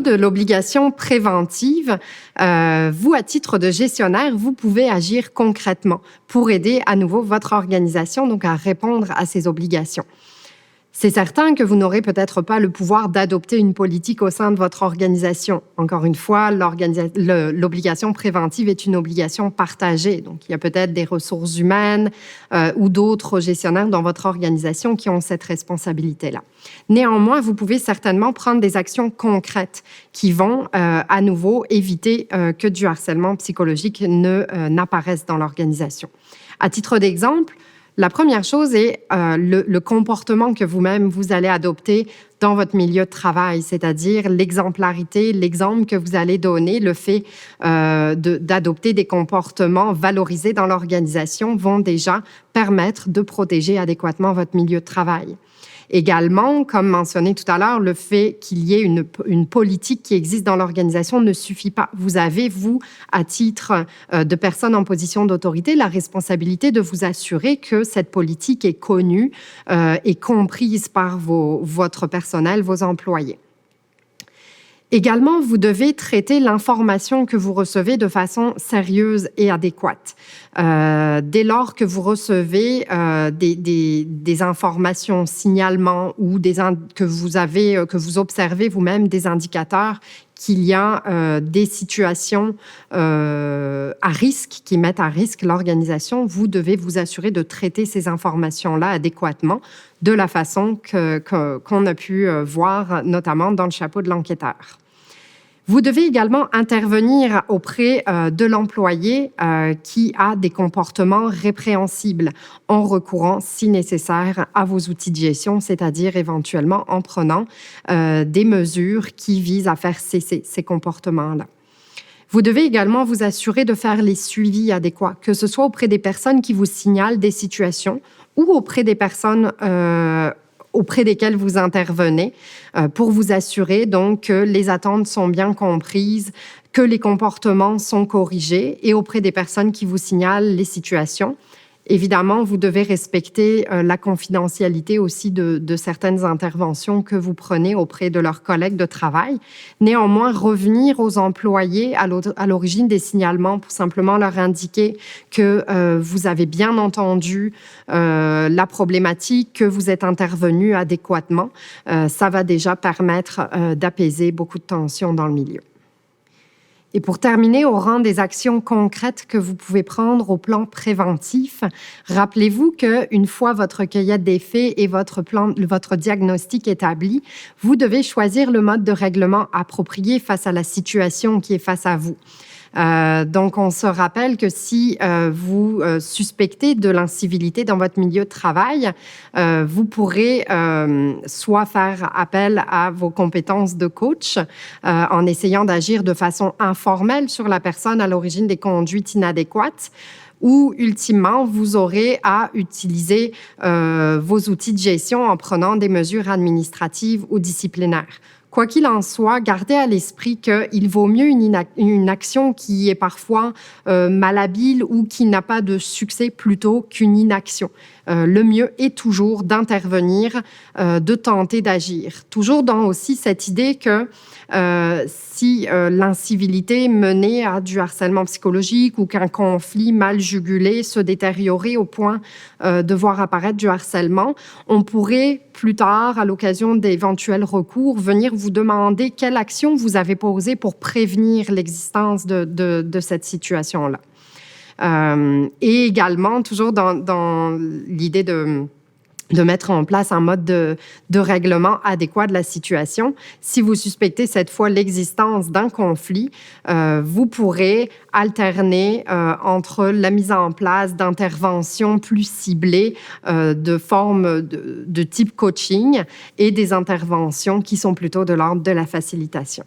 de l'obligation préventive, vous, à titre de gestionnaire, vous pouvez agir concrètement pour aider à nouveau votre organisation donc à répondre à ces obligations. C'est certain que vous n'aurez peut-être pas le pouvoir d'adopter une politique au sein de votre organisation. Encore une fois, l'obligation préventive est une obligation partagée. Donc, il y a peut-être des ressources humaines ou d'autres gestionnaires dans votre organisation qui ont cette responsabilité-là. Néanmoins, vous pouvez certainement prendre des actions concrètes qui vont à nouveau éviter que du harcèlement psychologique n'apparaisse dans l'organisation. À titre d'exemple, la première chose est le comportement que vous-même, vous allez adopter dans votre milieu de travail, c'est-à-dire l'exemplarité, l'exemple que vous allez donner, le fait d'adopter des comportements valorisés dans l'organisation vont déjà permettre de protéger adéquatement votre milieu de travail. Également, comme mentionné tout à l'heure, le fait qu'il y ait une politique qui existe dans l'organisation ne suffit pas. Vous avez, vous, à titre de personne en position d'autorité, la responsabilité de vous assurer que cette politique est connue et comprise par votre personnel, vos employés. Également, vous devez traiter l'information que vous recevez de façon sérieuse et adéquate. Dès lors que vous recevez des informations, signalements ou que vous observez vous-même des indicateurs qu'il y a des situations à risque, qui mettent à risque l'organisation, vous devez vous assurer de traiter ces informations-là adéquatement de la façon qu'on a pu voir, notamment dans le chapeau de l'enquêteur. Vous devez également intervenir auprès de l'employé qui a des comportements répréhensibles en recourant, si nécessaire, à vos outils de gestion, c'est-à-dire éventuellement en prenant des mesures qui visent à faire cesser ces comportements-là. Vous devez également vous assurer de faire les suivis adéquats, que ce soit auprès des personnes qui vous signalent des situations ou auprès des personnes auprès desquelles vous intervenez pour vous assurer donc que les attentes sont bien comprises, que les comportements sont corrigés et auprès des personnes qui vous signalent les situations. Évidemment, vous devez respecter la confidentialité aussi de certaines interventions que vous prenez auprès de leurs collègues de travail. Néanmoins, revenir aux employés à l'origine des signalements pour simplement leur indiquer que vous avez bien entendu la problématique, que vous êtes intervenu adéquatement, ça va déjà permettre d'apaiser beaucoup de tensions dans le milieu. Et pour terminer, au rang des actions concrètes que vous pouvez prendre au plan préventif, rappelez-vous qu'une fois votre cueillette des faits et votre diagnostic établi, vous devez choisir le mode de règlement approprié face à la situation qui est face à vous. Donc, on se rappelle que si vous suspectez de l'incivilité dans votre milieu de travail, vous pourrez soit faire appel à vos compétences de coach en essayant d'agir de façon informelle sur la personne à l'origine des conduites inadéquates, ou ultimement, vous aurez à utiliser vos outils de gestion en prenant des mesures administratives ou disciplinaires. Quoi qu'il en soit, gardez à l'esprit qu'il vaut mieux une action qui est parfois malhabile ou qui n'a pas de succès plutôt qu'une inaction. Le mieux est toujours d'intervenir, de tenter d'agir. Toujours dans aussi cette idée que si l'incivilité menait à du harcèlement psychologique ou qu'un conflit mal jugulé se détériorait au point de voir apparaître du harcèlement, on pourrait plus tard, à l'occasion d'éventuels recours, venir vous demander quelle action vous avez posée pour prévenir l'existence de cette situation-là. Et également, toujours dans l'idée de mettre en place un mode de règlement adéquat de la situation. Si vous suspectez cette fois l'existence d'un conflit, vous pourrez alterner entre la mise en place d'interventions plus ciblées de forme de type coaching et des interventions qui sont plutôt de l'ordre de la facilitation.